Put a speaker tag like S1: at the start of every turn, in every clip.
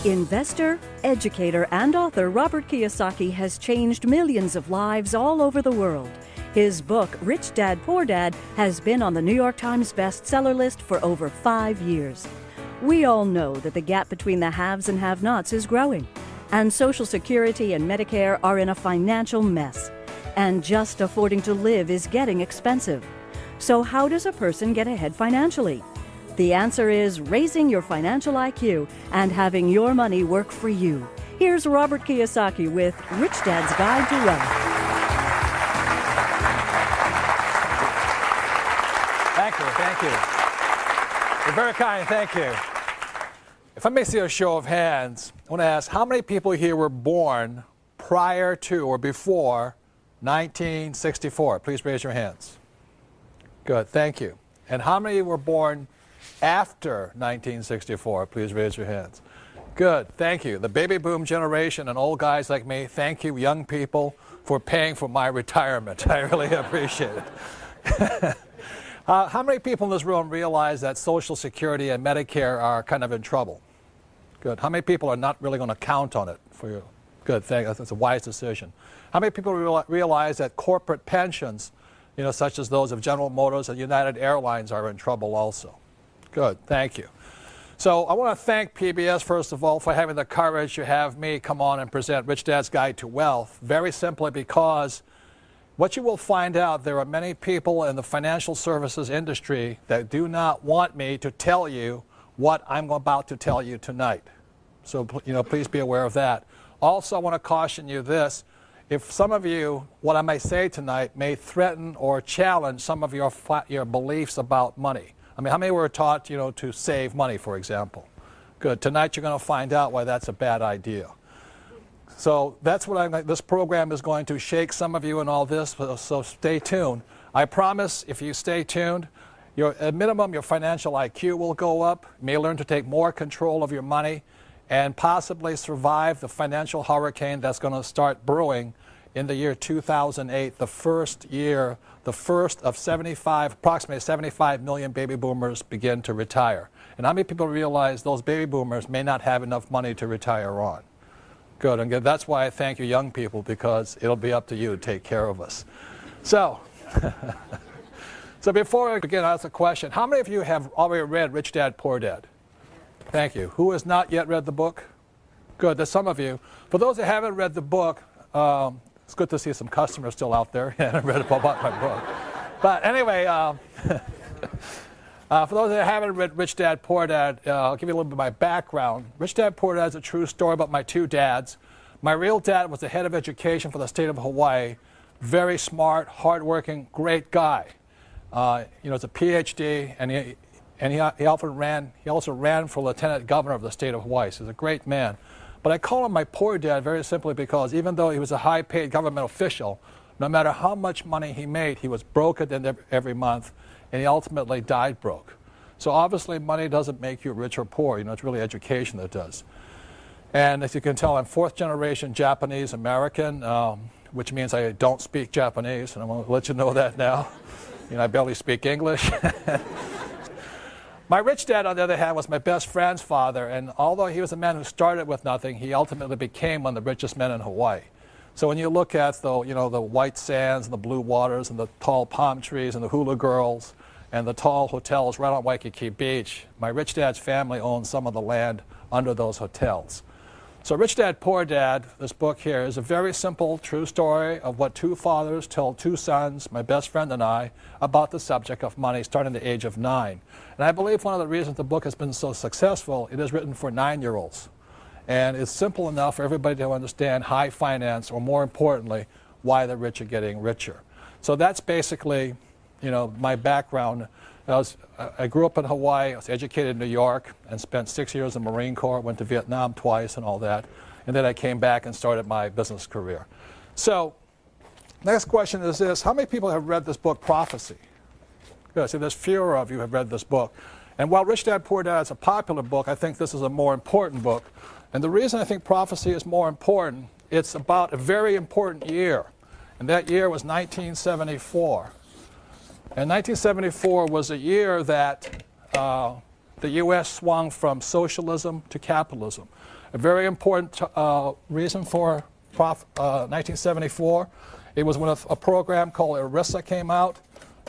S1: Investor, educator, and author Robert Kiyosaki has changed millions of lives all over the world. His book, Rich Dad, Poor Dad, has been on the New York Times bestseller list for over 5 years. We all know that the gap between the haves and have-nots is growing, and Social Security and Medicare are in a financial mess, and just affording to live is getting expensive. So how does a person get ahead financially? The answer is raising your financial IQ and having your money work for you. Here's Robert Kiyosaki with Rich Dad's Guide to Wealth.
S2: Thank you. You're very kind, thank you. If I may see a show of hands, I want to ask how many people here were born prior to or before 1964? Please raise your hands. Good, thank you. And how many were born after 1964? Please raise your hands. Good, thank you. The baby boom generation and old guys like me, thank you, young people, for paying for my retirement. I really appreciate it. How many people in this room realize that Social Security and Medicare are kind of in trouble? Good. How many people are not really going to count on it for you? Good, thank you. That's a wise decision. How many people realize that corporate pensions, such as those of General Motors and United Airlines, are in trouble also? Good, thank you. So I want to thank PBS, first of all, for having the courage to have me come on and present Rich Dad's Guide to Wealth, very simply because what you will find out, there are many people in the financial services industry that do not want me to tell you what I'm about to tell you tonight. So, please be aware of that. Also, I want to caution you this. If some of you, what I may say tonight may threaten or challenge some of your beliefs about money. I mean, how many were taught, to save money, for example? Good. Tonight you're going to find out why that's a bad idea. So that's what this program is going to shake some of you in all this, so stay tuned. I promise if you stay tuned, at minimum your financial IQ will go up, you may learn to take more control of your money, and possibly survive the financial hurricane that's going to start brewing in the year 2008, the first of approximately 75 million baby boomers begin to retire. And how many people realize those baby boomers may not have enough money to retire on? Good, and that's why I thank you young people, because it'll be up to you to take care of us. So, so before I begin, I'll ask a question. How many of you have already read Rich Dad, Poor Dad? Thank you. Who has not yet read the book? Good, there's some of you. For those that haven't read the book, it's good to see some customers still out there and haven't read about my book. But anyway, for those that haven't read Rich Dad, Poor Dad, I'll give you a little bit of my background. Rich Dad, Poor Dad is a true story about my two dads. My real dad was the head of education for the state of Hawaii. Very smart, hardworking, great guy. He's a PhD, and he also ran for lieutenant governor of the state of Hawaii. So he's a great man. But I call him my poor dad very simply because even though he was a high-paid government official, no matter how much money he made, he was broke at the end of every month, and he ultimately died broke. So obviously money doesn't make you rich or poor. It's really education that does. And as you can tell, I'm fourth generation Japanese American, which means I don't speak Japanese, and I want to let you know that now. I barely speak English. My rich dad, on the other hand, was my best friend's father, and although he was a man who started with nothing, he ultimately became one of the richest men in Hawaii. So when you look at the white sands and the blue waters and the tall palm trees and the hula girls and the tall hotels right on Waikiki Beach, my rich dad's family owned some of the land under those hotels. So Rich Dad, Poor Dad, this book here, is a very simple, true story of what two fathers told two sons, my best friend and I, about the subject of money starting at the age of 9. And I believe one of the reasons the book has been so successful, it is written for 9-year-olds. And it's simple enough for everybody to understand high finance, or more importantly, why the rich are getting richer. So that's basically, my background. I grew up in Hawaii, I was educated in New York, and spent 6 years in the Marine Corps, went to Vietnam twice and all that. And then I came back and started my business career. So, next question is this: how many people have read this book, Prophecy? Good, so there's fewer of you who have read this book. And while Rich Dad, Poor Dad is a popular book, I think this is a more important book. And the reason I think Prophecy is more important, it's about a very important year. And that year was 1974. And 1974 was a year that the U.S. swung from socialism to capitalism. A very important reason for 1974, it was when a program called ERISA came out,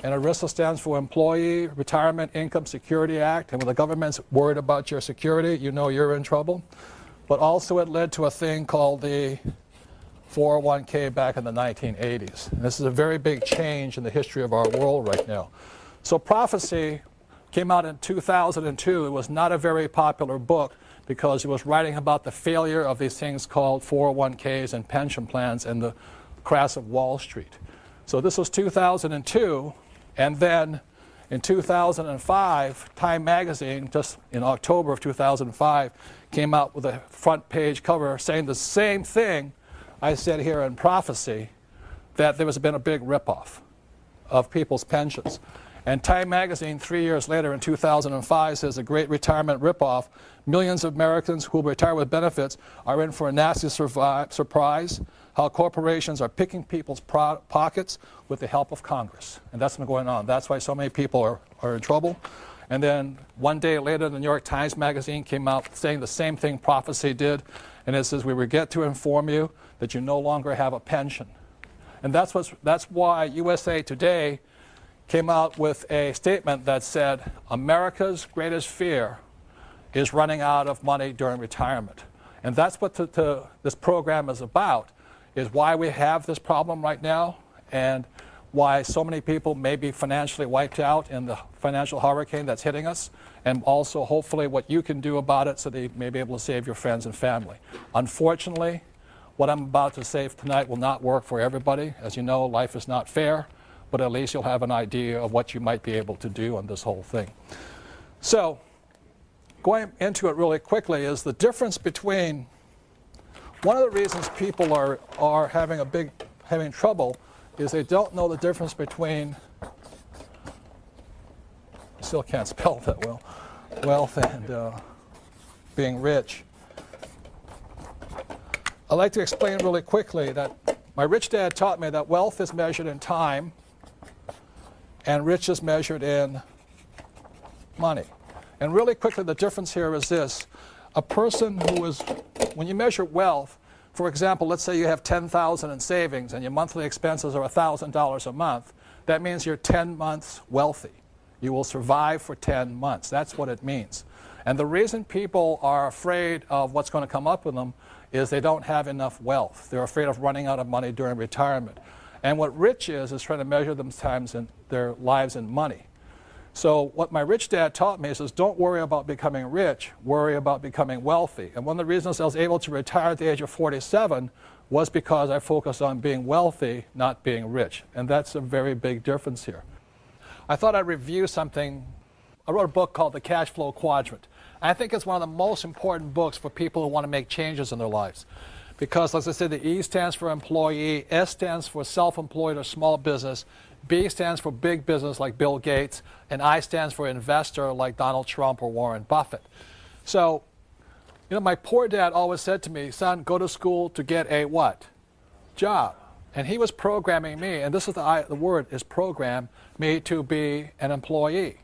S2: and ERISA stands for Employee Retirement Income Security Act, and when the government's worried about your security, you know you're in trouble. But also it led to a thing called the 401k back in the 1980s. And this is a very big change in the history of our world right now. So Prophecy came out in 2002. It was not a very popular book because it was writing about the failure of these things called 401ks and pension plans and the crash of Wall Street. So this was 2002, and then in 2005, Time magazine, just in October of 2005, came out with a front page cover saying the same thing I said here in Prophecy, that there has been a big ripoff of people's pensions. And Time magazine, 3 years later in 2005, says a great retirement ripoff. Millions of Americans who will retire with benefits are in for a nasty surprise. How corporations are picking people's pockets with the help of Congress. And that's been going on. That's why so many people are in trouble. And then one day later, the New York Times magazine came out saying the same thing Prophecy did. And it says, we regret to inform you that you no longer have a pension. And that's why USA Today came out with a statement that said, America's greatest fear is running out of money during retirement. And that's what this program is about, is why we have this problem right now and why so many people may be financially wiped out in the financial hurricane that's hitting us, and also hopefully what you can do about it so that you may be able to save your friends and family. Unfortunately, what I'm about to say tonight will not work for everybody. As you know, life is not fair, but at least you'll have an idea of what you might be able to do on this whole thing. So, going into it really quickly is the difference between, one of the reasons people are having trouble is they don't know the difference between, I still can't spell that well, wealth and being rich. I'd like to explain really quickly that my rich dad taught me that wealth is measured in time and rich is measured in money. And really quickly, the difference here is this. A person who is, when you measure wealth, for example, let's say you have $10,000 in savings and your monthly expenses are $1,000 a month, that means you're 10 months wealthy. You will survive for 10 months. That's what it means. And the reason people are afraid of what's going to come up with them is they don't have enough wealth. They're afraid of running out of money during retirement. And what rich is trying to measure their lives in money. So what my rich dad taught me is don't worry about becoming rich, worry about becoming wealthy. And one of the reasons I was able to retire at the age of 47 was because I focused on being wealthy, not being rich. And that's a very big difference here. I thought I'd review something. I wrote a book called The Cash Flow Quadrant. I think it's one of the most important books for people who want to make changes in their lives. Because, as I said, the E stands for employee, S stands for self-employed or small business, B stands for big business like Bill Gates, and I stands for investor like Donald Trump or Warren Buffett. So, my poor dad always said to me, son, go to school to get a what? Job. And he was programming me, and this is the word is program, me to be an employee.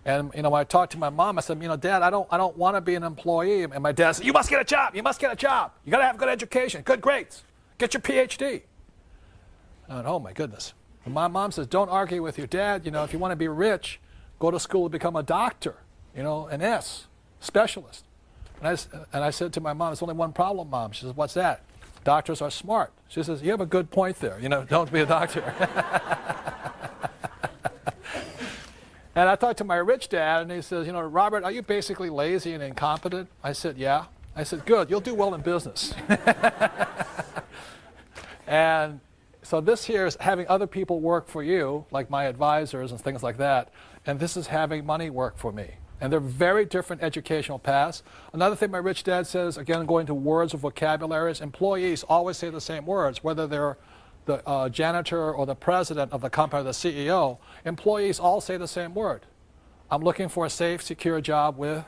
S2: And when I talked to my mom, I said, Dad, I don't want to be an employee. And my dad said, you must get a job. You must get a job. You got to have good education, good grades. Get your PhD. I went, oh my goodness. And my mom says, don't argue with your dad. If you want to be rich, go to school to become a doctor. An S, specialist. And I said to my mom, there's only one problem, Mom. She says, what's that? Doctors are smart. She says, you have a good point there. Don't be a doctor. And I talked to my rich dad, and he says, Robert, are you basically lazy and incompetent? I said, yeah. I said, good, you'll do well in business. And so this here is having other people work for you, like my advisors and things like that, and this is having money work for me. And they're very different educational paths. Another thing my rich dad says, again, going to words of vocabularies, employees always say the same words, whether they're the janitor or the president of the company or the CEO, employees all say the same word. I'm looking for a safe, secure job with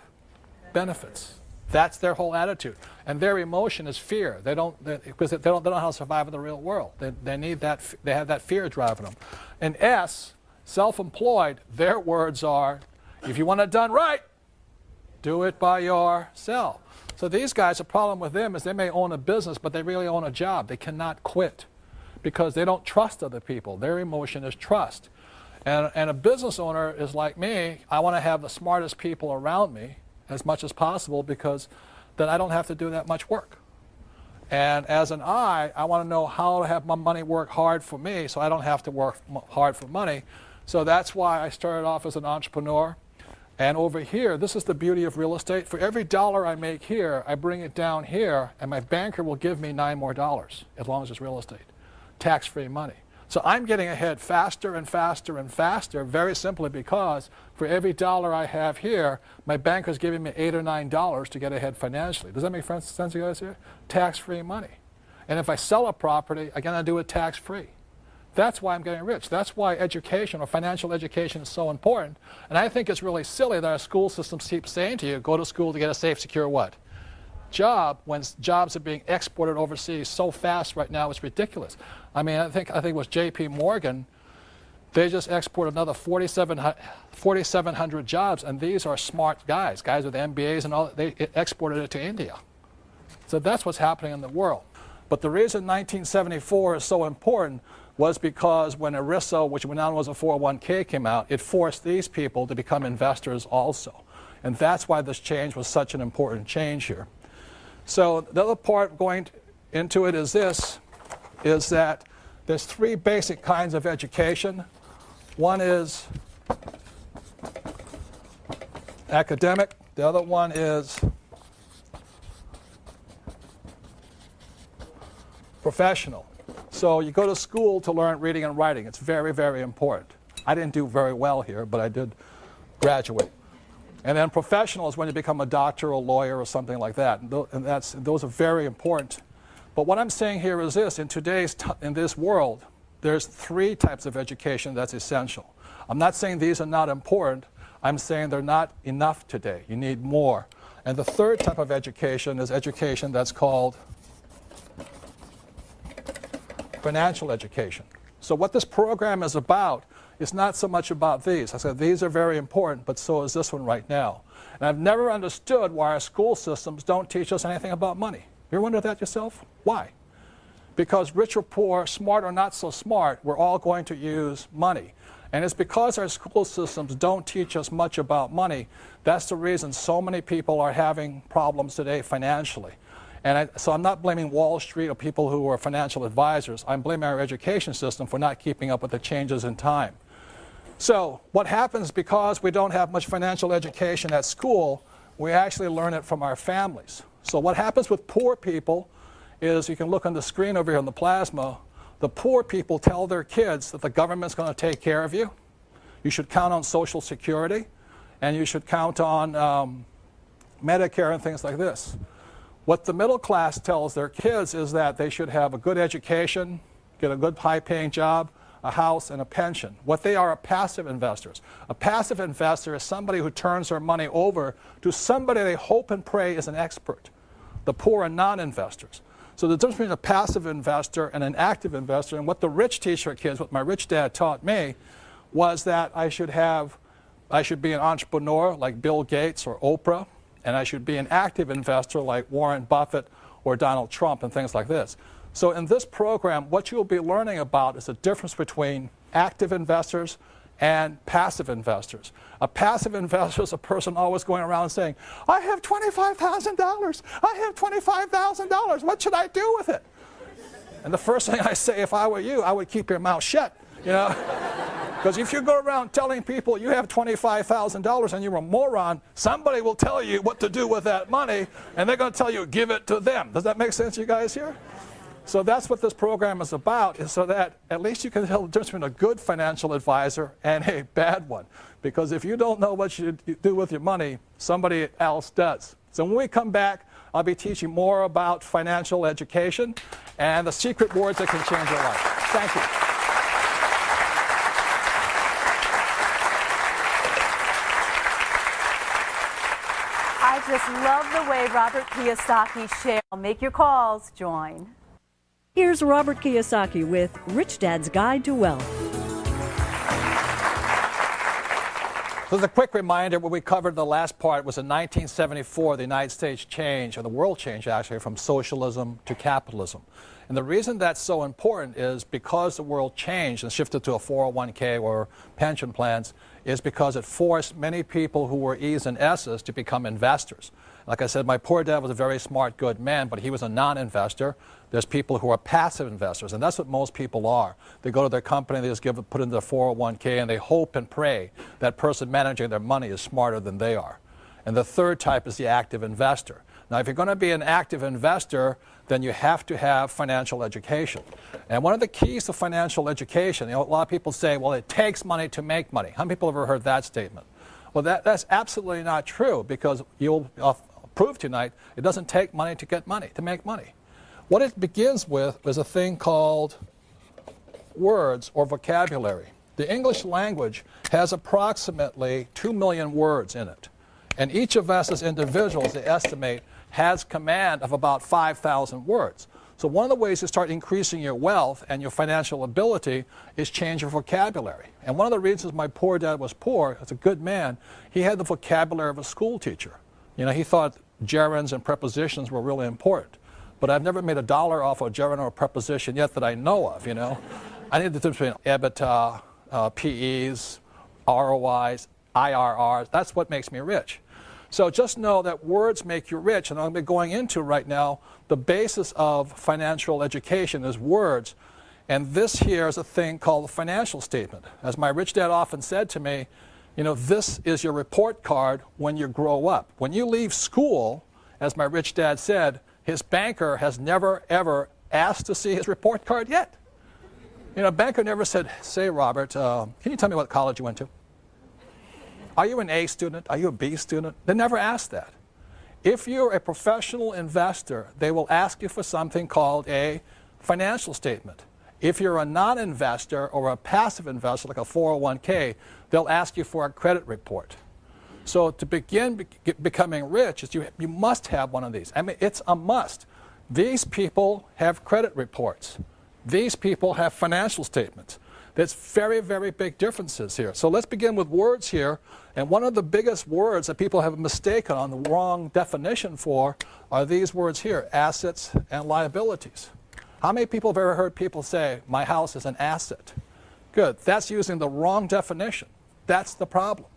S2: benefits. That's their whole attitude. And their emotion is fear. Because they don't know how to survive in the real world. They need that. They have that fear driving them. And S, self-employed, their words are, if you want it done right, Do it by yourself. So these guys, the problem with them is they may own a business, but they really own a job. They cannot quit because they don't trust other people. Their emotion is trust. And a business owner is like me. I want to have the smartest people around me as much as possible because then I don't have to do that much work. And as an I want to know how to have my money work hard for me so I don't have to work hard for money. So that's why I started off as an entrepreneur. And over here, this is the beauty of real estate. For every dollar I make here, I bring it down here, and my banker will give me $9 more, as long as it's real estate. Tax-free money. So I'm getting ahead faster and faster and faster, very simply because for every dollar I have here, my banker's giving me $8 or $9 to get ahead financially. Does that make sense to you guys here? Tax-free money. And if I sell a property, I'm going to do it tax-free. That's why I'm getting rich. That's why education or financial education is so important. And I think it's really silly that our school systems keep saying to you, go to school to get a safe, secure what? Job, when jobs are being exported overseas so fast right now, it's ridiculous. I mean, I think it was J.P. Morgan. They just exported another 4,700 jobs, and these are smart guys with MBAs and all. They exported it to India. So that's what's happening in the world. But the reason 1974 is so important was because when ERISA, which now was a 401k, came out, it forced these people to become investors also. And that's why this change was such an important change here. So the other part going into it is this, is that there's three basic kinds of education. One is academic. The other one is professional. So you go to school to learn reading and writing. It's very, very important. I didn't do very well here, but I did graduate. And then professional is when you become a doctor or a lawyer or something like that. And those are very important. But what I'm saying here is this: in this world, there's three types of education that's essential. I'm not saying these are not important. I'm saying they're not enough today. You need more. And the third type of education is education that's called financial education. So what this program is about is not so much about these. I said these are very important, but so is this one right now. And I've never understood why our school systems don't teach us anything about money. You ever wondered that yourself? Why? Because rich or poor, smart or not so smart, we're all going to use money. And it's because our school systems don't teach us much about money. That's the reason so many people are having problems today financially. And so I'm not blaming Wall Street or people who are financial advisors. I'm blaming our education system for not keeping up with the changes in time. So what happens because we don't have much financial education at school, we actually learn it from our families. So what happens with poor people is, you can look on the screen over here on the plasma, the poor people tell their kids that the government's going to take care of you. You should count on Social Security, and you should count on Medicare and things like this. What the middle class tells their kids is that they should have a good education, get a good high-paying job, a house, and a pension. What they are passive investors. A passive investor is somebody who turns their money over to somebody they hope and pray is an expert. The poor are non-investors. So the difference between a passive investor and an active investor, and what the rich teach their kids, what my rich dad taught me, was that I should be an entrepreneur like Bill Gates or Oprah, and I should be an active investor like Warren Buffett or Donald Trump and things like this. So in this program, what you'll be learning about is the difference between active investors and passive investors. A passive investor is a person always going around saying, I have $25,000. I have $25,000. What should I do with it? And the first thing I say, if I were you, I would keep your mouth shut, you know? Because if you go around telling people you have $25,000 and you're a moron, somebody will tell you what to do with that money, and they're going to tell you, give it to them. Does that make sense, you guys here? So that's what this program is about, is so that at least you can tell the difference between a good financial advisor and a bad one. Because if you don't know what you do with your money, somebody else does. So when we come back, I'll be teaching more about financial education and the secret words that can change your life. Thank you.
S3: I just love the way Robert Kiyosaki shares. Make your calls. Join.
S1: Here's Robert Kiyosaki with Rich Dad's Guide to Wealth.
S2: So as a quick reminder, what we covered in the last part was in 1974, the United States changed, or the world changed actually, from socialism to capitalism. And the reason that's so important is because the world changed and shifted to a 401k or pension plans is because it forced many people who were E's and S's to become investors. Like I said, my poor dad was a very smart, good man, but he was a non-investor. There's people who are passive investors, and that's what most people are. They go to their company, they just put in their 401k, and they hope and pray that person managing their money is smarter than they are. And the third type is the active investor. Now, if you're going to be an active investor, then you have to have financial education. And one of the keys to financial education, a lot of people say, well, it takes money to make money. How many people have ever heard that statement? Well, that's absolutely not true, because you'll prove tonight it doesn't take money to get money, to make money. What it begins with is a thing called words or vocabulary. The English language has approximately 2 million words in it. And each of us as individuals, they estimate, has command of about 5,000 words. So one of the ways to start increasing your wealth and your financial ability is change your vocabulary. And one of the reasons my poor dad was poor, as a good man, he had the vocabulary of a school teacher. You know, he thought gerunds and prepositions were really important. But I've never made $1 off a gerund or a preposition yet that I know of, you know. I need the difference between EBITDA, PEs, ROIs, IRRs. That's what makes me rich. So just know that words make you rich, and I'm going to be going into right now the basis of financial education is words. And this here is a thing called the financial statement. As my rich dad often said to me, you know, this is your report card when you grow up. When you leave school, as my rich dad said, his banker has never, ever asked to see his report card yet. You know, a banker never said, say, Robert, can you tell me what college you went to? Are you an A student? Are you a B student? They never asked that. If you're a professional investor, they will ask you for something called a financial statement. If you're a non-investor or a passive investor, like a 401k, they'll ask you for a credit report. So to begin becoming rich, you must have one of these. I mean, it's a must. These people have credit reports. These people have financial statements. There's very, very big differences here. So let's begin with words here. And one of the biggest words that people have mistaken on the wrong definition for are these words here, assets and liabilities. How many people have ever heard people say, my house is an asset? Good. That's using the wrong definition. That's the problem.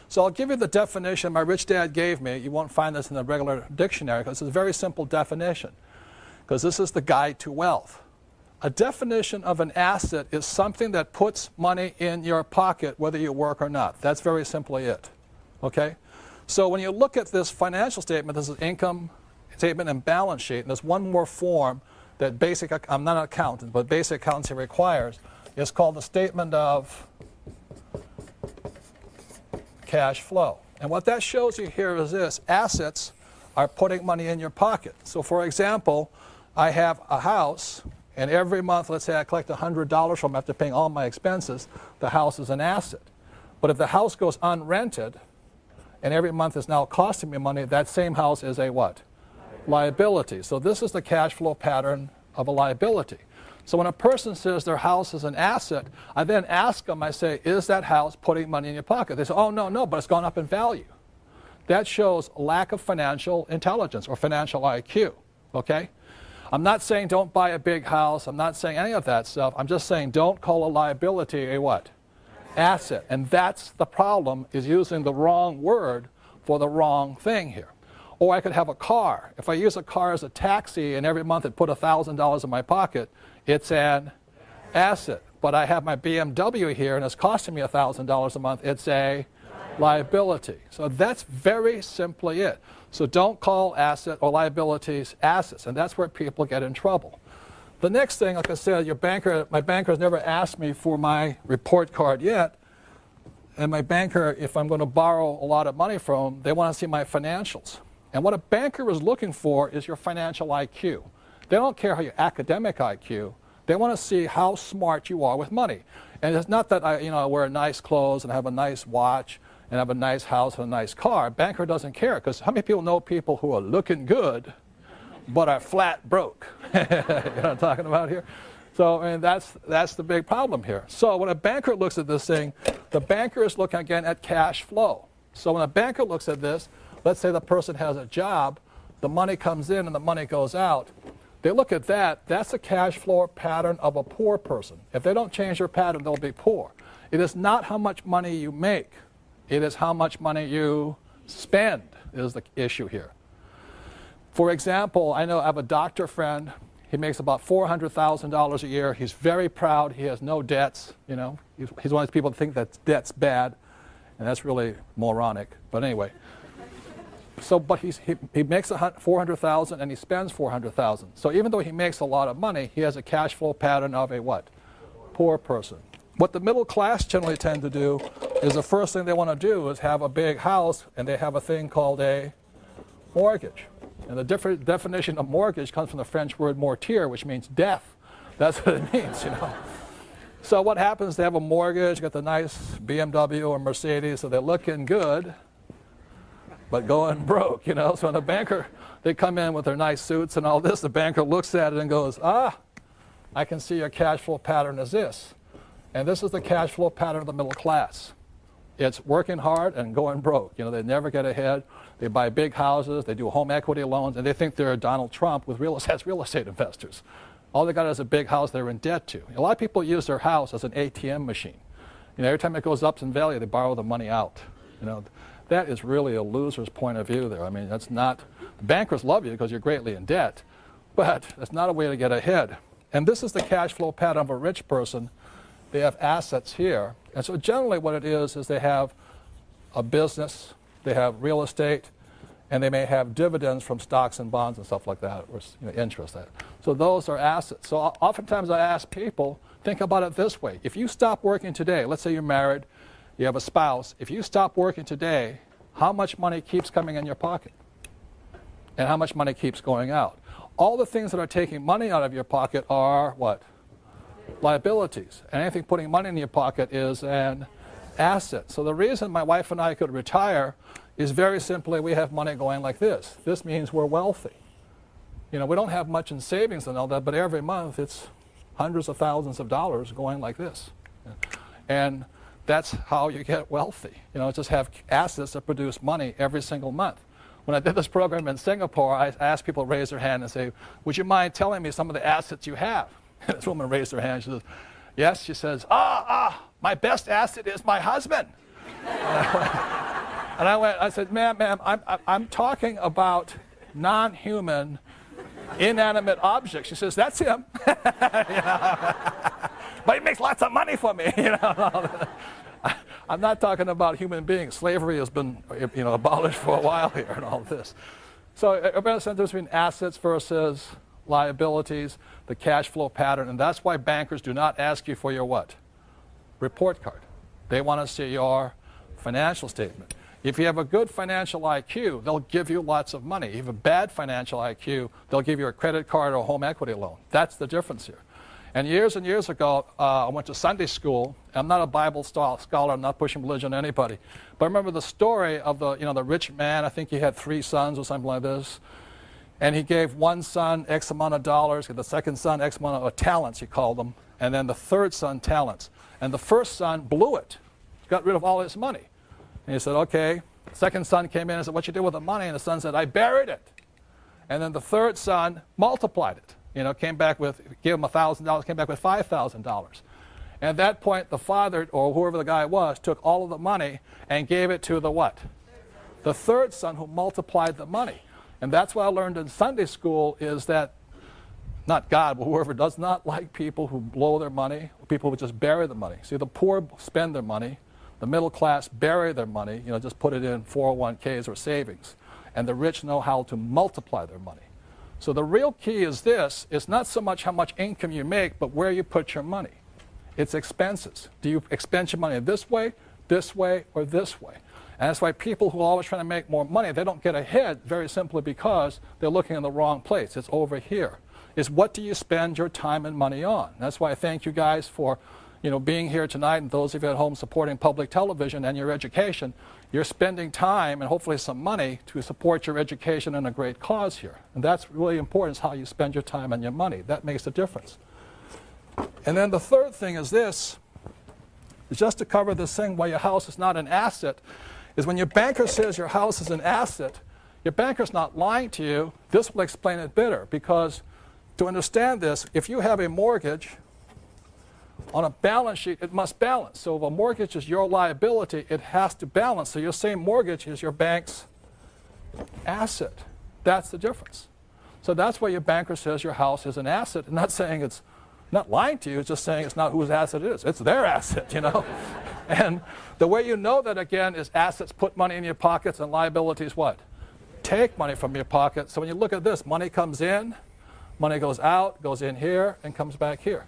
S2: So I'll give you the definition my rich dad gave me. You won't find this in the regular dictionary because it's a very simple definition, because this is the guide to wealth. A definition of an asset is something that puts money in your pocket whether you work or not. That's very simply it. Okay? So when you look at this financial statement, this is income statement and balance sheet, and there's one more form that I'm not an accountant, but basic accountancy requires. It's called the statement of cash flow. And what that shows you here is this. Assets are putting money in your pocket. So for example, I have a house, and every month, let's say I collect $100 from after paying all my expenses, the house is an asset. But if the house goes unrented, and every month is now costing me money, that same house is a what? Liability. So this is the cash flow pattern of a liability. So when a person says their house is an asset, I then ask them, I say, is that house putting money in your pocket? They say, oh, no, but it's gone up in value. That shows lack of financial intelligence or financial IQ, okay? I'm not saying don't buy a big house. I'm not saying any of that stuff. I'm just saying don't call a liability a what? Asset. And that's the problem, is using the wrong word for the wrong thing here. Or I could have a car. If I use a car as a taxi and every month it put $1,000 in my pocket, it's an asset. But I have my BMW here and it's costing me $1,000 a month, it's a liability. So that's very simply it. So don't call asset or liabilities assets, and that's where people get in trouble. The next thing, like I said, my banker has never asked me for my report card yet, and my banker, if I'm going to borrow a lot of money from them, they want to see my financials. And what a banker is looking for is your financial IQ. They don't care how your academic IQ. They want to see how smart you are with money. And it's not that I wear nice clothes and have a nice watch and have a nice house and a nice car. A banker doesn't care, because how many people know people who are looking good but are flat broke? You know what I'm talking about here? So, and that's the big problem here. So when a banker looks at this thing, The banker is looking again at cash flow. So when a banker looks at this, let's say the person has a job, the money comes in and the money goes out. They look at that, that's a cash flow pattern of a poor person. If they don't change their pattern, they'll be poor. It is not how much money you make. It is how much money you spend is the issue here. For example, I have a doctor friend. He makes about $400,000 a year. He's very proud. He has no debts. He's one of those people that think that debt's bad, and that's really moronic. But anyway. But he makes $400,000 and he spends $400,000. So even though he makes a lot of money, he has a cash flow pattern of a what? Poor person. What the middle class generally tend to do is the first thing they want to do is have a big house, and they have a thing called a mortgage. And the definition of mortgage comes from the French word mortier, which means death. That's what it means, So what happens? They have a mortgage, got the nice BMW or Mercedes, so they're looking good, but going broke, So when a banker, they come in with their nice suits and all this, the banker looks at it and goes, I can see your cash flow pattern is this. And this is the cash flow pattern of the middle class. It's working hard and going broke. They never get ahead. They buy big houses, they do home equity loans, and they think they're Donald Trump with real estate investors. All they got is a big house they're in debt to. A lot of people use their house as an ATM machine. Every time it goes up in value, they borrow the money out. That is really a loser's point of view there. That's not, the bankers love you because you're greatly in debt, but that's not a way to get ahead. And this is the cash flow pattern of a rich person. They have assets here. And so generally what it is they have a business, they have real estate, and they may have dividends from stocks and bonds and stuff like that, or interest. So those are assets. So oftentimes I ask people, think about it this way. If you stop working today, let's say you're married, you have a spouse, if you stop working today, how much money keeps coming in your pocket? And how much money keeps going out? All the things that are taking money out of your pocket are what? Liabilities. And anything putting money in your pocket is an asset. So the reason my wife and I could retire is very simply we have money going like this. This means we're wealthy. We don't have much in savings and all that, but every month it's hundreds of thousands of dollars going like this. And that's how you get wealthy. Just have assets that produce money every single month. When I did this program in Singapore, I asked people to raise their hand and say, would you mind telling me some of the assets you have? And this woman raised her hand. She says, yes. She says, my best asset is my husband. And I said, ma'am, I'm talking about non-human, inanimate objects. She says, that's him. But he makes lots of money for me. I'm not talking about human beings. Slavery has been abolished for a while here and all this. So everybody understands the difference between assets versus liabilities, the cash flow pattern, and that's why bankers do not ask you for your what? Report card. They want to see your financial statement. If you have a good financial IQ, they'll give you lots of money. If you have a bad financial IQ, they'll give you a credit card or a home equity loan. That's the difference here. And years ago, I went to Sunday school. I'm not a Bible scholar. I'm not pushing religion on anybody. But I remember the story of the rich man. I think he had 3 sons or something like this. And he gave one son X amount of dollars, the second son X amount of talents, he called them, and then the third son talents. And the first son blew it, got rid of all his money. And he said, okay. The second son came in and said, what you do with the money? And the son said, I buried it. And then the third son multiplied it. Came back with, gave him $1,000, came back with $5,000. And at that point, the father, or whoever the guy was, took all of the money and gave it to the what? The third son, who multiplied the money. And that's what I learned in Sunday school is that, not God, but whoever does not like people who blow their money, people who just bury the money. See, the poor spend their money. The middle class bury their money, just put it in 401ks or savings. And the rich know how to multiply their money. So the real key is this. It's not so much how much income you make, but where you put your money. It's expenses. Do you expend your money this way, or this way? And that's why people who are always trying to make more money, they don't get ahead very simply because they're looking in the wrong place. It's over here. It's what do you spend your time and money on? That's why I thank you guys for being here tonight, and those of you at home supporting public television and your education. You're spending time and hopefully some money to support your education and a great cause here. And that's really important, is how you spend your time and your money. That makes a difference. And then the third thing is this. just to cover this thing why your house is not an asset, is when your banker says your house is an asset, your banker's not lying to you. This will explain it better, because to understand this, if you have a mortgage on a balance sheet, it must balance. So if a mortgage is your liability, it has to balance. So your same mortgage is your bank's asset. That's the difference. So that's why your banker says your house is an asset, and not saying it's not lying to you, it's just saying it's not whose asset it is. It's their asset, you know. And the way you know that, again, is assets put money in your pockets and liabilities what? Take money from your pocket. So when you look at this, money comes in, money goes out, goes in here, and comes back here.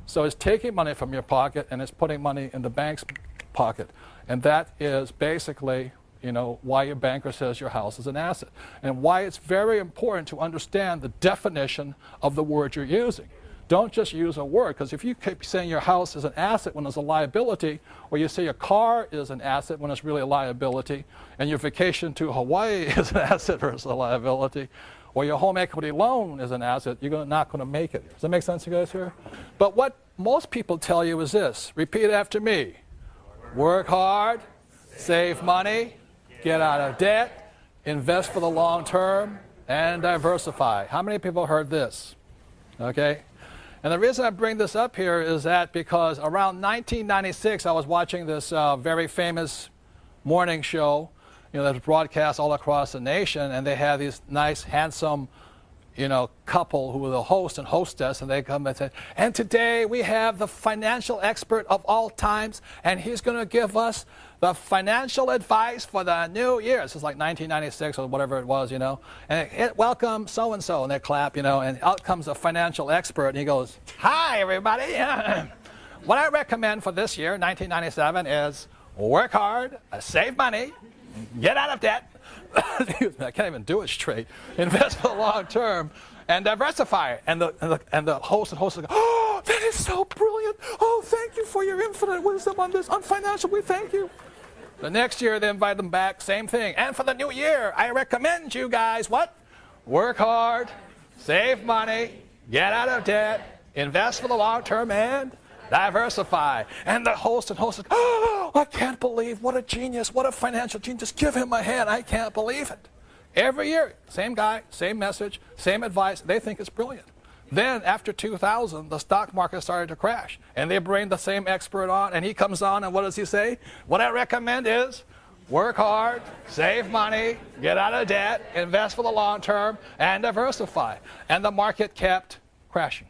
S2: So it's taking money from your pocket and it's putting money in the bank's pocket. And that is basically, you know, why your banker says your house is an asset. And why it's very important to understand the definition of the word you're using. Don't just use a word, because if you keep saying your house is an asset when it's a liability, or you say your car is an asset when it's really a liability, and your vacation to Hawaii is an asset versus a liability, or your home equity loan is an asset, you're not going to make it. Does that make sense to you guys here? But what most people tell you is this. Repeat after me. Work hard, save money, get out of debt, invest for the long term, and diversify. How many people heard this? Okay? And the reason I bring this up here is that because around 1996, I was watching this very famous morning show, you know, that was broadcast all across the nation, and they had these nice, handsome, you know, couple who were the host and hostess, and they come and say, and today we have the financial expert of all times, and he's going to give us the financial advice for the new year. This is like 1996 or whatever it was, you know. And welcome so-and-so, and they clap, you know, and out comes a financial expert, and he goes, hi, everybody. What I recommend for this year, 1997, is work hard, save money, get out of debt. I can't even do it straight. Invest for the long term and diversify. And the host go, oh, that is so brilliant. Oh, thank you for your infinite wisdom on this. On financial, we thank you. The next year, they invite them back, same thing. And for the new year, I recommend you guys what? Work hard, save money, get out of debt, invest for the long term, and diversify. And the host says, oh, I can't believe, what a genius, what a financial genius. Give him a hand. I can't believe it. Every year, same guy, same message, same advice. They think it's brilliant. Then after 2000, the stock market started to crash. And they bring the same expert on, and he comes on, and what does he say? What I recommend is work hard, save money, get out of debt, invest for the long term, and diversify. And the market kept crashing.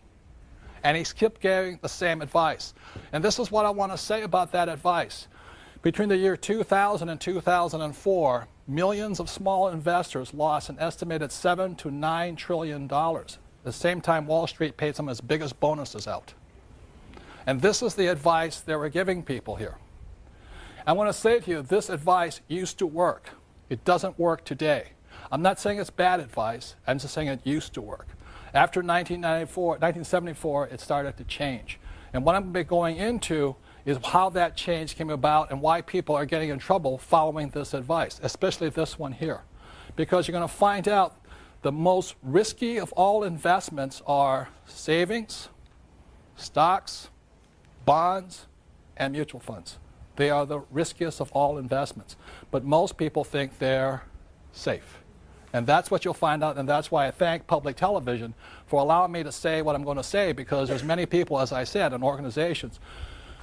S2: And he kept giving the same advice. And this is what I want to say about that advice. Between the year 2000 and 2004, millions of small investors lost an estimated $7 to $9 trillion. At the same time, Wall Street paid some of its biggest bonuses out. And this is the advice they were giving people here. I want to say to you, this advice used to work. It doesn't work today. I'm not saying it's bad advice. I'm just saying it used to work. After 1974, it started to change. And what I'm going to be going into is how that change came about and why people are getting in trouble following this advice, especially this one here. Because you're going to find out the most risky of all investments are savings, stocks, bonds, and mutual funds. They are the riskiest of all investments. But most people think they're safe. And that's what you'll find out, and that's why I thank public television for allowing me to say what I'm going to say, because there's many people, as I said, in organizations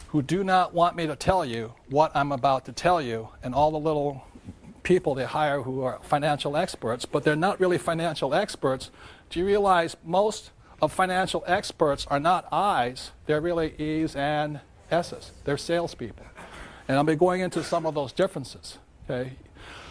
S2: who do not want me to tell you what I'm about to tell you, and all the little people they hire who are financial experts, but they're not really financial experts. Do you realize most of financial experts are not I's, they're really E's and S's. They're salespeople. And I'll be going into some of those differences. Okay?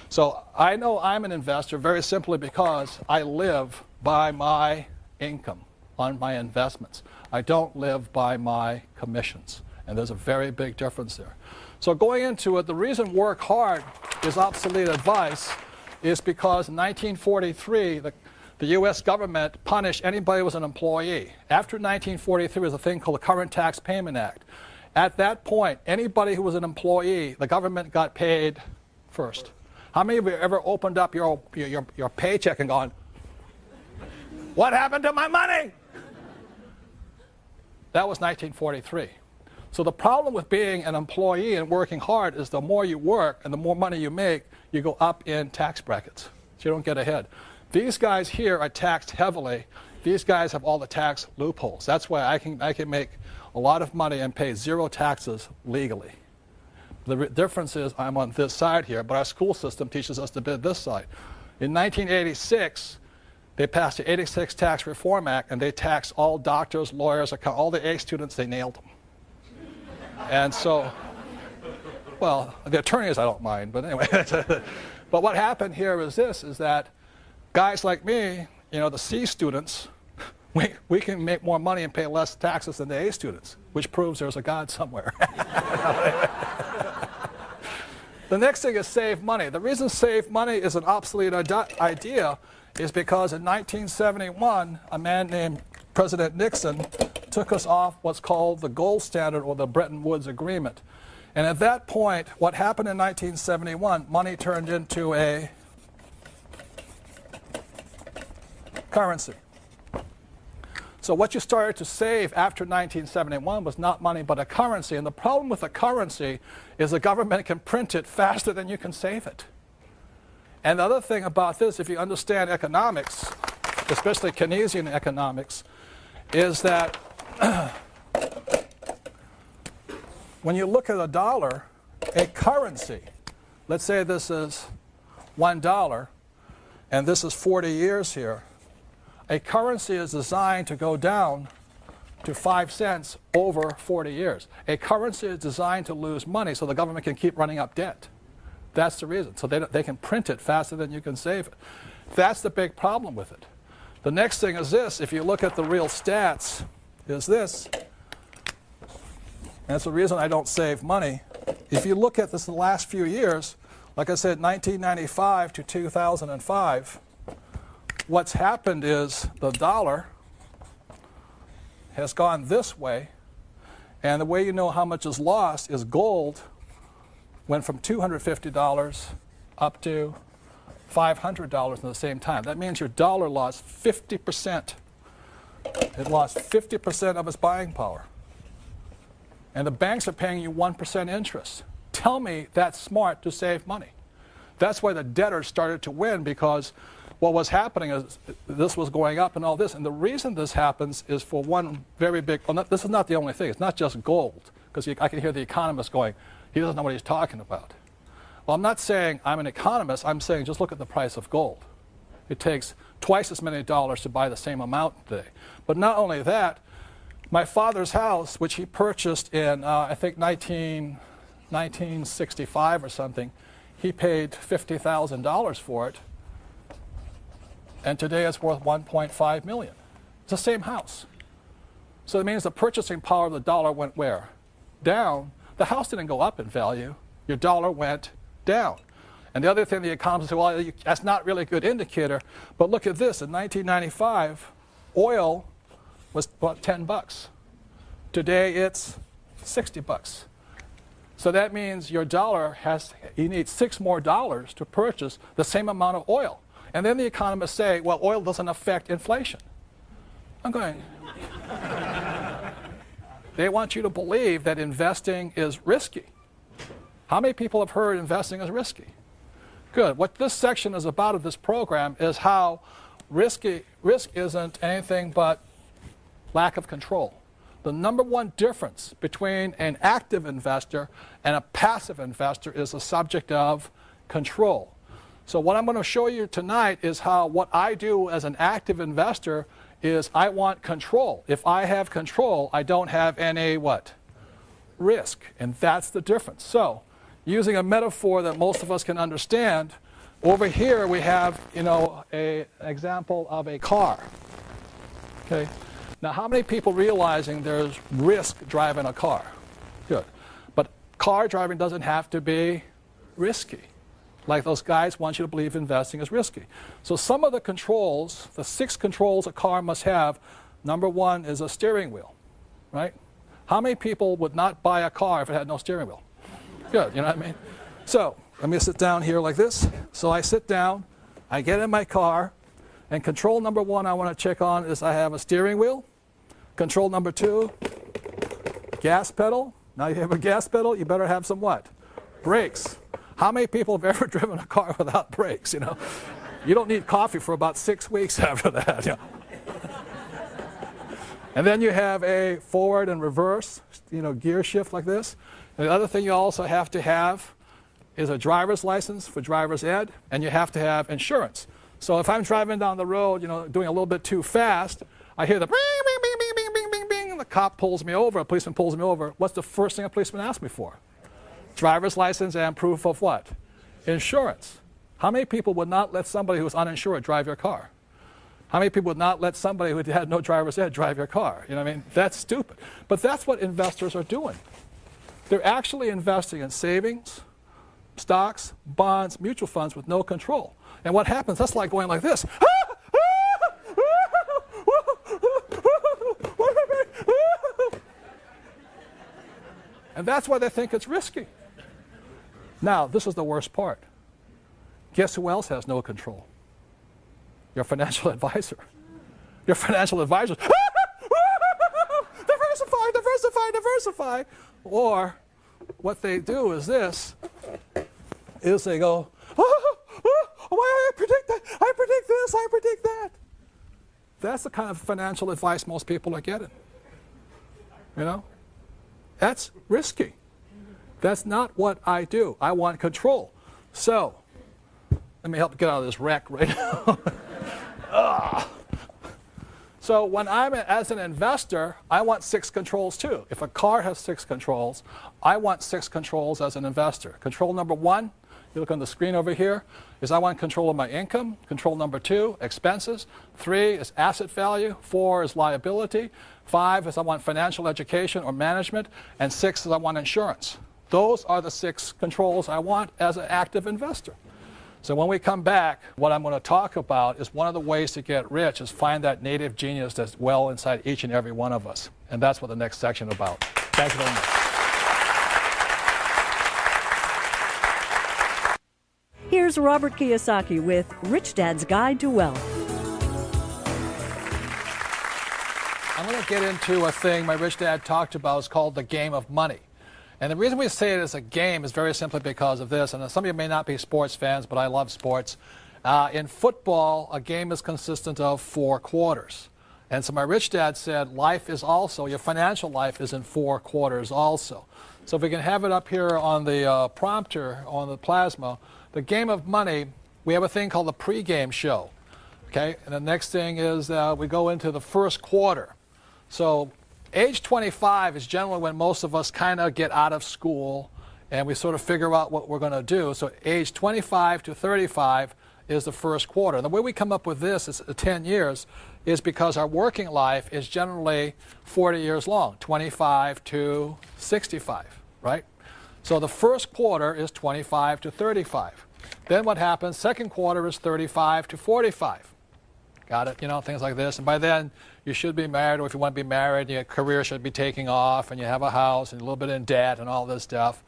S2: So I know I'm an investor very simply because I live by my income on my investments. I don't live by my commissions. And there's a very big difference there. So going into it, the reason work hard is obsolete advice is because in 1943, the U.S. government punished anybody who was an employee. After 1943 was a thing called the Current Tax Payment Act. At that point, anybody who was an employee, the government got paid first. How many of you ever opened up your paycheck and gone, what happened to my money? That was 1943. So the problem with being an employee and working hard is the more you work and the more money you make, you go up in tax brackets. So you don't get ahead. These guys here are taxed heavily. These guys have all the tax loopholes. That's why I can make a lot of money and pay zero taxes legally. The difference is I'm on this side here, but our school system teaches us to be this side. In 1986, they passed the 86 Tax Reform Act, and they taxed all doctors, lawyers, all the A students. They nailed them. And so, well, the attorneys I don't mind, but anyway. But what happened here is this, is that guys like me, the C students, we can make more money and pay less taxes than the A students, which proves there's a God somewhere. The next thing is save money. The reason save money is an obsolete idea is because in 1971, a man named President Nixon took us off what's called the gold standard or the Bretton Woods Agreement. And at that point, what happened in 1971, money turned into a currency. So what you started to save after 1971 was not money but a currency. And the problem with a currency is the government can print it faster than you can save it. And the other thing about this, if you understand economics, especially Keynesian economics, is that when you look at a dollar, a currency, let's say this is $1 and this is 40 years here, a currency is designed to go down to 5 cents over 40 years. A currency is designed to lose money so the government can keep running up debt. That's the reason. So they can print it faster than you can save it. That's the big problem with it. The next thing is this. If you look at the real stats, is this. And that's the reason I don't save money. If you look at this in the last few years, like I said, 1995 to 2005, what's happened is the dollar has gone this way, and the way you know how much is lost is gold went from $250 up to $500 in the same time. That means your dollar lost 50%. It lost 50% of its buying power. And the banks are paying you 1% interest. Tell me that's smart to save money. That's why the debtors started to win, because what was happening is this was going up and all this. And the reason this happens is for one very big, this is not the only thing. It's not just gold, because I can hear the economists going, he doesn't know what he's talking about. Well, I'm not saying I'm an economist. I'm saying just look at the price of gold. It takes twice as many dollars to buy the same amount today. But not only that, my father's house, which he purchased in, I think, 1965 or something, he paid $50,000 for it. And today it's worth $1.5 million. It's the same house. So it means the purchasing power of the dollar went where? Down. The house didn't go up in value. Your dollar went down. And the other thing the economists say, well, that's not really a good indicator. But look at this. In 1995, oil was about $10. Today it's $60. So that means your dollar you need $6 more to purchase the same amount of oil. And then the economists say, well, oil doesn't affect inflation. I'm going, they want you to believe that investing is risky. How many people have heard investing is risky? Good. What this section is about of this program is how risk isn't anything but lack of control. The number one difference between an active investor and a passive investor is the subject of control. So what I'm going to show you tonight is how what I do as an active investor is I want control. If I have control, I don't have any what? Risk. And that's the difference. So using a metaphor that most of us can understand, over here we have, an example of a car. Okay. Now, how many people realizing there's risk driving a car? Good. But car driving doesn't have to be risky. Like those guys want you to believe investing is risky. So some of the controls, the 6 controls a car must have, number one is a steering wheel, right? How many people would not buy a car if it had no steering wheel? Good, you know what I mean? So let me sit down here like this. So I sit down, I get in my car, and control number one I want to check on is I have a steering wheel. Control number 2, gas pedal. Now you have a gas pedal, you better have some what? Brakes. How many people have ever driven a car without brakes, you know? You don't need coffee for about 6 weeks after that. You know? And then you have a forward and reverse, gear shift like this. And the other thing you also have to have is a driver's license for driver's ed, and you have to have insurance. So if I'm driving down the road, doing a little bit too fast, I hear the bing, bing, bing, bing, bing, bing, bing, bing, and the cop pulls me over, a policeman pulls me over. What's the first thing a policeman asks me for? Driver's license and proof of what? Insurance. How many people would not let somebody who's uninsured drive your car? How many people would not let somebody who had no driver's ed drive your car? You know what I mean? That's stupid. But that's what investors are doing. They're actually investing in savings, stocks, bonds, mutual funds with no control. And what happens, that's like going like this. And that's why they think it's risky. Now, this is the worst part. Guess who else has no control? Your financial advisor. Your financial advisor. Diversify, diversify, diversify. Or what they do is this, is they go, I predict that, I predict this, I predict that. That's the kind of financial advice most people are getting. That's risky. That's not what I do. I want control. So, let me help get out of this wreck right now. So when I'm as an investor, I want 6 controls too. If a car has 6 controls, I want 6 controls as an investor. Control number 1, you look on the screen over here, is I want control of my income. Control number 2, expenses. 3 is asset value. 4 is liability. 5 is I want financial education or management. And 6 is I want insurance. Those are the 6 controls I want as an active investor. So when we come back, what I'm going to talk about is one of the ways to get rich is find that native genius that's well inside each and every one of us. And that's what the next section is about. Thank you very much.
S1: Here's Robert Kiyosaki with Rich Dad's Guide to Wealth.
S2: I'm going to get into a thing my rich dad talked about. It's called the game of money. And the reason we say it as a game is very simply because of this. And some of you may not be sports fans, but I love sports. In football, a game is consistent of 4 quarters. And so my rich dad said life is also, your financial life is in 4 quarters also. So if we can have it up here on the prompter, on the plasma, the game of money, we have a thing called the pregame show. Okay, and the next thing is we go into the first quarter. So age 25 is generally when most of us kind of get out of school and we sort of figure out what we're going to do. So age 25 to 35 is the first quarter. And the way we come up with this is 10 years is because our working life is generally 40 years long, 25 to 65, right? So the first quarter is 25 to 35. Then what happens, second quarter is 35 to 45. Got it? Things like this. And by then, you should be married, or if you want to be married, your career should be taking off, and you have a house, and a little bit in debt, and all this stuff.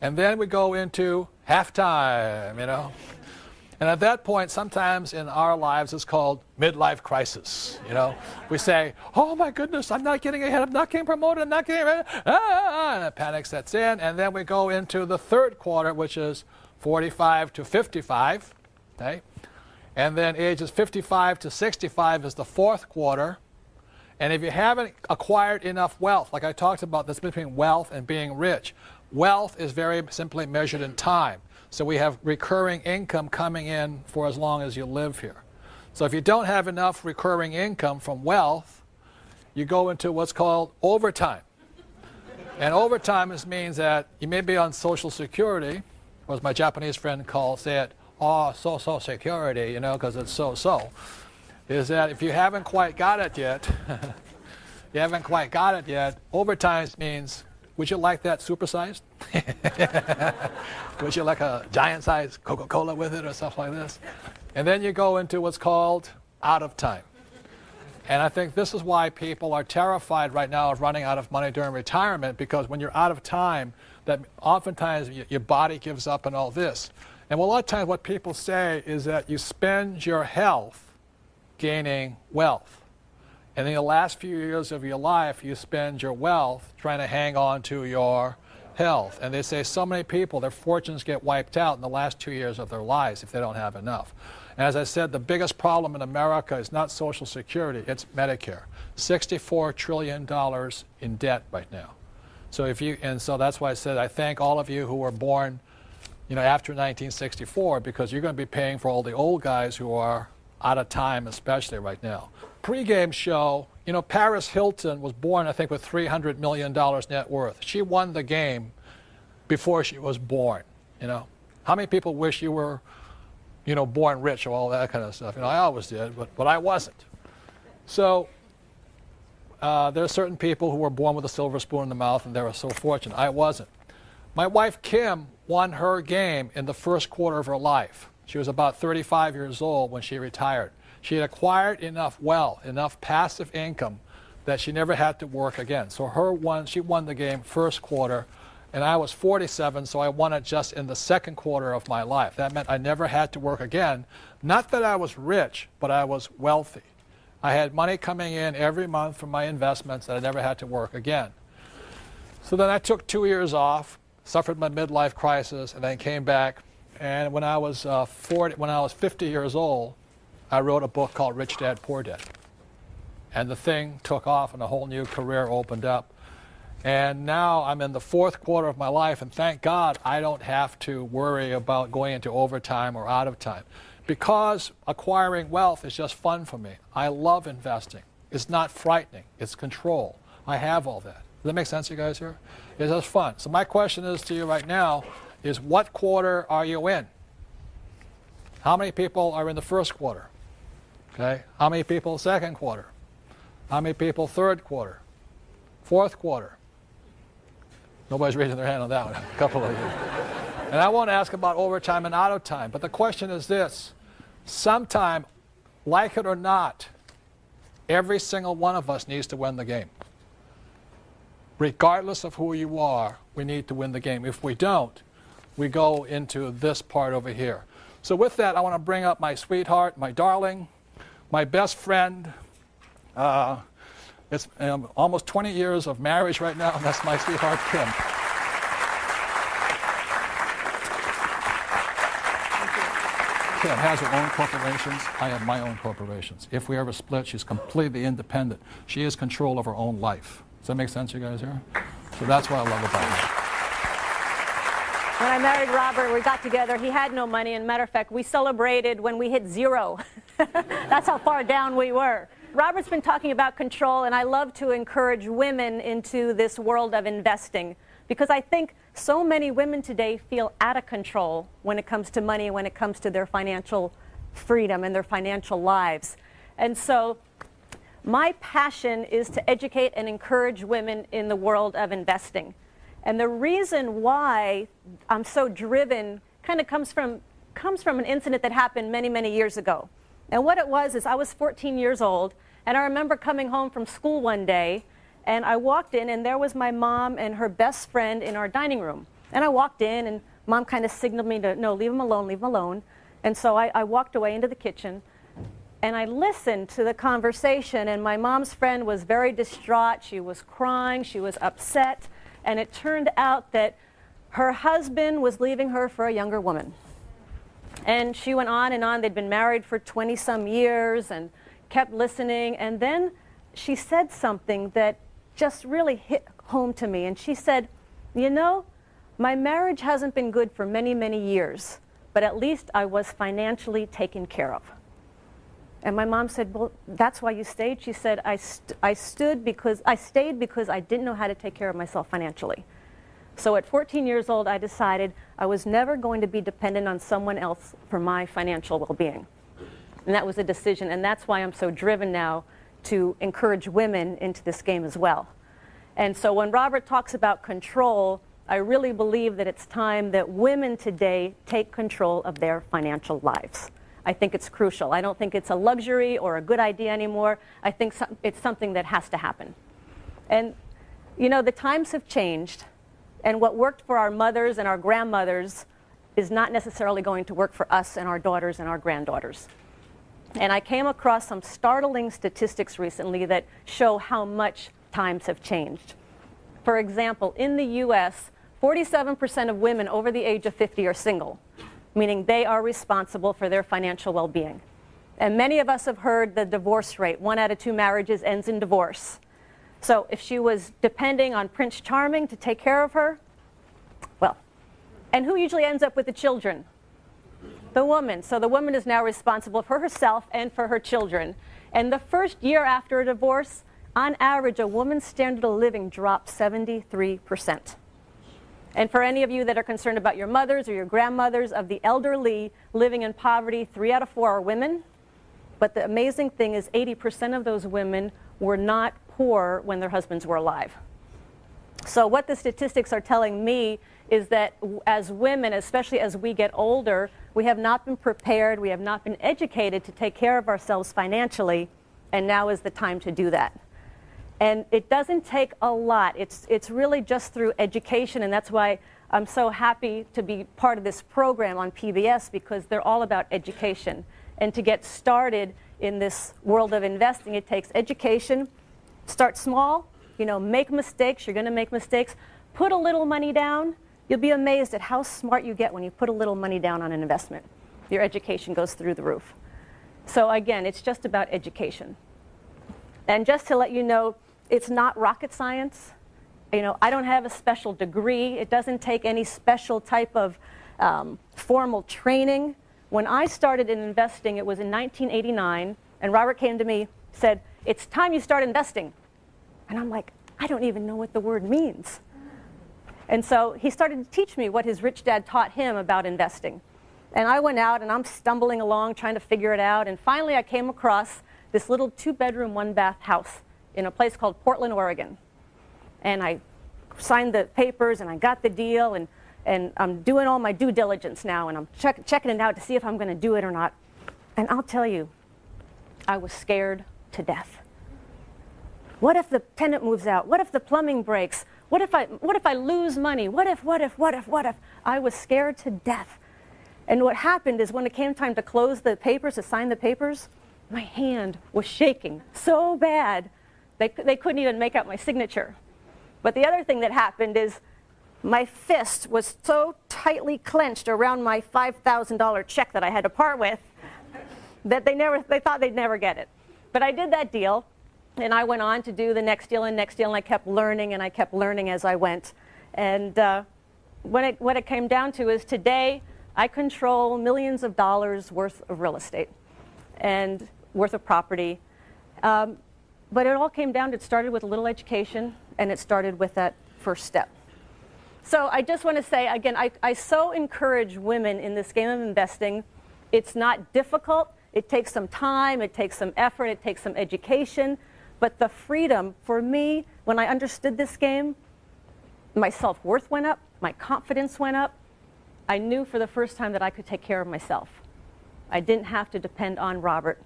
S2: And then we go into halftime, And at that point, sometimes in our lives, it's called midlife crisis, We say, oh my goodness, I'm not getting ahead, I'm not getting promoted, I'm not getting ready, and a panic sets in. And then we go into the third quarter, which is 45 to 55, okay? And then ages 55 to 65 is the fourth quarter. And if you haven't acquired enough wealth, like I talked about, this between wealth and being rich. Wealth is very simply measured in time. So we have recurring income coming in for as long as you live here. So if you don't have enough recurring income from wealth, you go into what's called overtime. And overtime means that you may be on Social Security, or as my Japanese friend say it, Social Security, because it's so. Is that if you haven't quite got it yet, overtime means, would you like that supersized? Would you like a giant-sized Coca-Cola with it or stuff like this? And then you go into what's called out of time. And I think this is why people are terrified right now of running out of money during retirement, because when you're out of time, that oftentimes your body gives up and all this. And a lot of times what people say is that you spend your health gaining wealth. And in the last few years of your life, you spend your wealth trying to hang on to your health. And they say so many people, their fortunes get wiped out in the last 2 years of their lives if they don't have enough. And as I said, the biggest problem in America is not Social Security, it's Medicare. $64 trillion in debt right now. So that's why I said I thank all of you who were born, after 1964, because you're going to be paying for all the old guys who are out of time, especially right now. Pre-game show, Paris Hilton was born, I think, with $300 million net worth. She won the game before she was born, How many people wish you were, born rich or all that kind of stuff? I always did, but I wasn't. So there are certain people who were born with a silver spoon in the mouth and they were so fortunate. I wasn't. My wife, Kim, won her game in the first quarter of her life. She was about 35 years old when she retired. She had acquired enough wealth, enough passive income, that she never had to work again. So she won the game first quarter, and I was 47, so I won it just in the second quarter of my life. That meant I never had to work again. Not that I was rich, but I was wealthy. I had money coming in every month from my investments that I never had to work again. So then I took 2 years off, suffered my midlife crisis, and then came back. And when I was 50 years old, I wrote a book called Rich Dad, Poor Dad. And the thing took off and a whole new career opened up. And now I'm in the fourth quarter of my life, and thank God I don't have to worry about going into overtime or out of time. Because acquiring wealth is just fun for me. I love investing. It's not frightening. It's control. I have all that. Does that make sense, you guys here? It's just fun. So my question is to you right now is, what quarter are you in? How many people are in the first quarter? Okay. How many people second quarter? How many people third quarter? Fourth quarter? Nobody's raising their hand on that one. A couple of you. And I won't ask about overtime and out of time, but the question is this. Sometime, like it or not, every single one of us needs to win the game. Regardless of who you are, we need to win the game. If we don't, we go into this part over here. So with that, I want to bring up my sweetheart, my darling, my best friend. It's almost 20 years of marriage right now, and that's my sweetheart, Kim. Kim has her own corporations. I have my own corporations. If we ever split, she's completely independent. She has control of her own life. Does that make sense, you guys here? So that's what I love about her.
S4: When I married Robert, we got together. He had no money. And matter of fact, we celebrated when we hit zero. That's how far down we were. Robert's been talking about control, and I love to encourage women into this world of investing, because I think so many women today feel out of control when it comes to money, when it comes to their financial freedom and their financial lives. And so my passion is to educate and encourage women in the world of investing. And the reason why I'm so driven kind of comes from an incident that happened many, many years ago. And what it was is I was 14 years old, and I remember coming home from school one day, and I walked in, and there was my mom and her best friend in our dining room. And I walked in, and Mom kind of signaled me to, no, leave him alone, leave him alone. And so I walked away into the kitchen, and I listened to the conversation, and my mom's friend was very distraught. She was crying, she was upset, and it turned out that her husband was leaving her for a younger woman. And she went on and on. They'd been married for 20-some years and kept listening. And then she said something that just really hit home to me. And she said, you know, my marriage hasn't been good for many, many years, but at least I was financially taken care of. And my mom said, well, that's why you stayed? She said, I stayed because I didn't know how to take care of myself financially. So at 14 years old, I decided I was never going to be dependent on someone else for my financial well-being. And that was a decision, and that's why I'm so driven now to encourage women into this game as well. And so when Robert talks about control, I really believe that it's time that women today take control of their financial lives. I think it's crucial. I don't think it's a luxury or a good idea anymore. I think it's something that has to happen. And, you know, the times have changed. And what worked for our mothers and our grandmothers is not necessarily going to work for us and our daughters and our granddaughters. And I came across some startling statistics recently that show how much times have changed. For example, in the US, 47% of women over the age of 50 are single, meaning they are responsible for their financial well-being. And many of us have heard the divorce rate. 1 out of 2 marriages ends in divorce. So if she was depending on Prince Charming to take care of her, well, and who usually ends up with the children? The woman. So the woman is now responsible for herself and for her children. And the first year after a divorce, on average, a woman's standard of living drops 73%. And for any of you that are concerned about your mothers or your grandmothers, of the elderly living in poverty, 3 out of 4 are women. But the amazing thing is 80% of those women were not poor when their husbands were alive. So what the statistics are telling me is that as women, especially as we get older, we have not been prepared, we have not been educated to take care of ourselves financially, and now is the time to do that. And it doesn't take a lot. It's really just through education, and that's why I'm so happy to be part of this program on PBS, because they're all about education. And to get started in this world of investing, it takes education. Start small, make mistakes. You're going to make mistakes. Put a little money down. You'll be amazed at how smart you get when you put a little money down on an investment. Your education goes through the roof. So again, it's just about education. And just to let you know, it's not rocket science. I don't have a special degree. It doesn't take any special type of formal training. When I started in investing, it was in 1989, and Robert came to me, said, "It's time you start investing." And I'm like, I don't even know what the word means. And so he started to teach me what his rich dad taught him about investing. And I went out, and I'm stumbling along trying to figure it out, and finally I came across this little 2-bedroom, 1-bath house in a place called Portland, Oregon. And I signed the papers, and I got the deal, and I'm doing all my due diligence now, and I'm checking it out to see if I'm going to do it or not. And I'll tell you, I was scared to death. What if the tenant moves out? What if the plumbing breaks? What if I lose money? What if? I was scared to death. And what happened is when it came time to close the papers, to sign the papers, my hand was shaking so bad they couldn't even make out my signature. But the other thing that happened is my fist was so tightly clenched around my $5,000 check that I had to part with that they thought they'd never get it. But I did that deal, and I went on to do the next deal and next deal, and I kept learning as I went. And what it came down to is today I control millions of dollars worth of real estate and worth of property. But it all came down to, it started with a little education, and it started with that first step. So I just want to say, again, I so encourage women in this game of investing. It's not difficult. It takes some time. It takes some effort. It takes some education. But the freedom, for me, when I understood this game, my self-worth went up. My confidence went up. I knew for the first time that I could take care of myself. I didn't have to depend on Robert.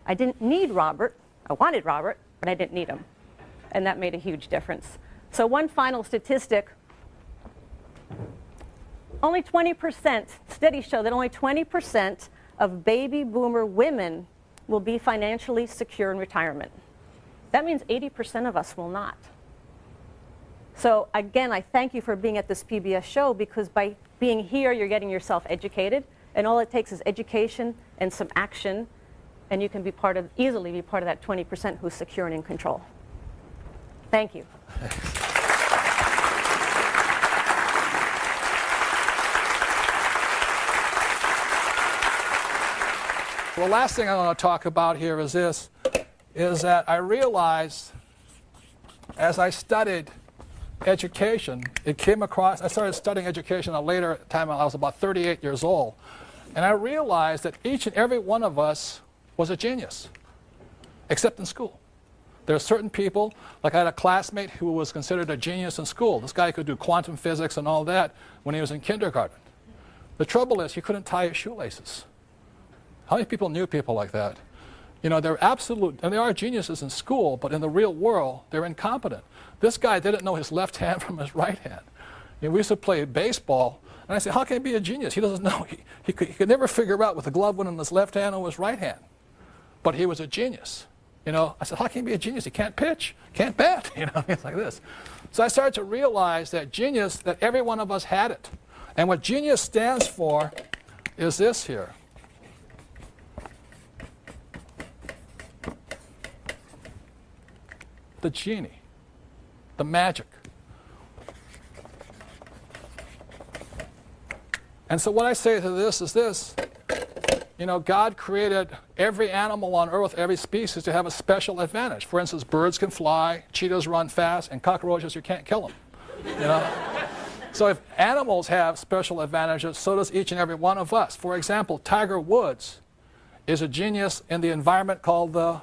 S4: I didn't need Robert. I wanted Robert, but I didn't need him. And that made a huge difference. So one final statistic. Only 20%, studies show that only 20% of baby boomer women will be financially secure in retirement. That means 80% of us will not. So again, I thank you for being at this PBS show, because by being here, you're getting yourself educated, and all it takes is education and some action, and you can be easily be part of that 20% who's secure and in control. Thank you.
S2: The last thing I want to talk about here is this, is that I realized as I studied education, I started studying education at a later time. I was about 38 years old. And I realized that each and every one of us was a genius, except in school. There are certain people, like I had a classmate who was considered a genius in school. This guy could do quantum physics and all that when he was in kindergarten. The trouble is he couldn't tie his shoelaces. How many people knew people like that? They're absolute, and they are geniuses in school, but in the real world, they're incompetent. This guy didn't know his left hand from his right hand. We used to play baseball, and I said, how can he be a genius? He doesn't know. He could never figure out what the glove went in his left hand or his right hand. but he was a genius. You know, I said, how can he be a genius? He can't pitch, can't bat, you know, things like this. So I started to realize that genius, that every one of us had it. And what genius stands for is this here. The genie, the magic. And so what I say to this is this. You know, God created every animal on earth, every species, to have a special advantage. For instance, birds can fly, cheetahs run fast, and cockroaches, you can't kill them. You know? So if animals have special advantages, so does each and every one of us. For example, Tiger Woods is a genius in the environment called the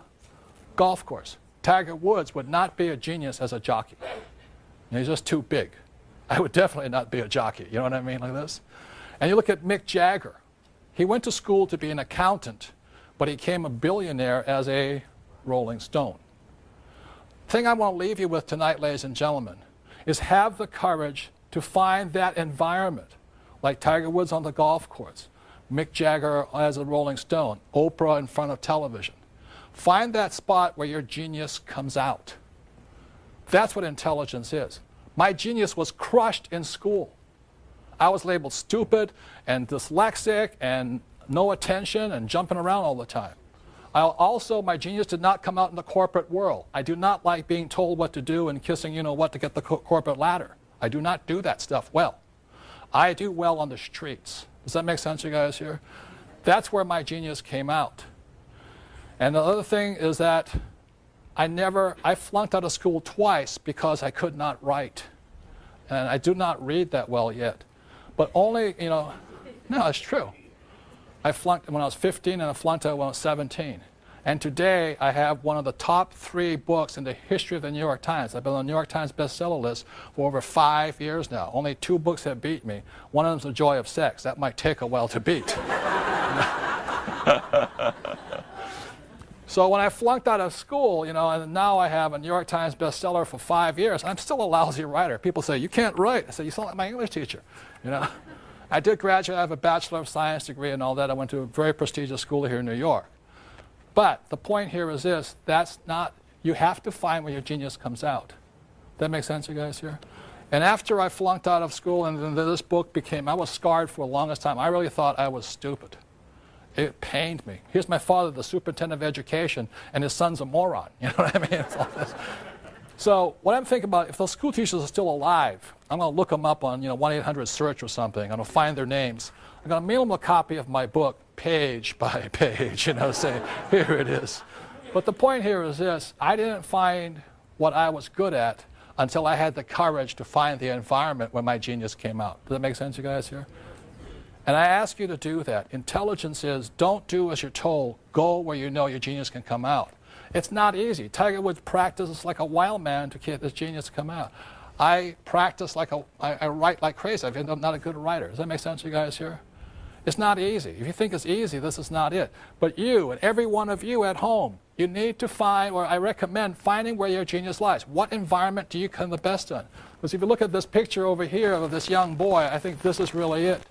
S2: golf course. Tiger Woods would not be a genius as a jockey. He's just too big. I would definitely not be a jockey. You know what I mean, like this? And you look at Mick Jagger. He went to school to be an accountant, but he became a billionaire as a Rolling Stone. The thing I want to leave you with tonight, ladies and gentlemen, is have the courage to find that environment, like Tiger Woods on the golf course, Mick Jagger as a Rolling Stone, Oprah in front of television. Find that spot where your genius comes out. That's what intelligence is. My genius was crushed in school. I was labeled stupid and dyslexic and no attention and jumping around all the time. Also, my genius did not come out in the corporate world. I do not like being told what to do and kissing you-know-what to get the corporate ladder. I do not do that stuff well. I do well on the streets. Does that make sense, you guys here? That's where my genius came out. And the other thing is that I flunked out of school twice because I could not write. And I do not read that well yet. But only, you know, no, it's true. I flunked when I was 15 and I flunked out when I was 17. And today I have one of the top 3 books in the history of the New York Times. I've been on the New York Times bestseller list for over 5 years now. Only 2 books have beat me. One of them is The Joy of Sex. That might take a while to beat. So when I flunked out of school, you know, and now I have a New York Times bestseller for 5 years, I'm still a lousy writer. People say, you can't write. I say, you sound like my English teacher. You know, I did graduate. I have a Bachelor of Science degree and all that. I went to a very prestigious school here in New York. But the point here is this. That's not, you have to find where your genius comes out. That makes sense, you guys here? And after I flunked out of school and then this book became, I was scarred for the longest time. I really thought I was stupid. It pained me. Here's my father, the superintendent of education, and his son's a moron. You know what I mean? It's all this. So what I'm thinking about, if those school teachers are still alive, I'm going to look them up on 1-800-SEARCH or something. I'm going to find their names. I'm going to mail them a copy of my book, page by page, say, here it is. But the point here is this. I didn't find what I was good at until I had the courage to find the environment where my genius came out. Does that make sense, you guys here? And I ask you to do that. Intelligence is don't do as you're told. Go where you know your genius can come out. It's not easy. Tiger Woods practices like a wild man to get his genius to come out. I practice I write like crazy. I'm not a good writer. Does that make sense, you guys here? It's not easy. If you think it's easy, this is not it. But you and every one of you at home, you need to find, or I recommend finding where your genius lies. What environment do you come the best in? Because if you look at this picture over here of this young boy, I think this is really it.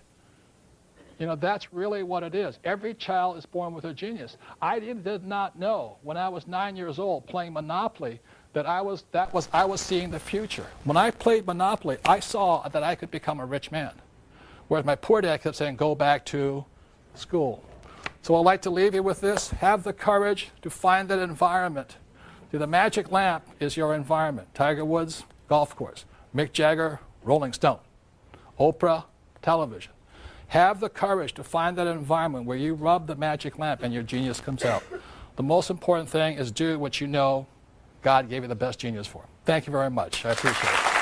S2: That's really what it is. Every child is born with a genius. I did not know when I was 9 years old playing Monopoly that I was seeing the future. When I played Monopoly, I saw that I could become a rich man. Whereas my poor dad kept saying, go back to school. So I'd like to leave you with this. Have the courage to find that environment. The magic lamp is your environment. Tiger Woods, golf course. Mick Jagger, Rolling Stone. Oprah, television. Have the courage to find that environment where you rub the magic lamp and your genius comes out. The most important thing is do what you know God gave you the best genius for. Thank you very much. I appreciate it.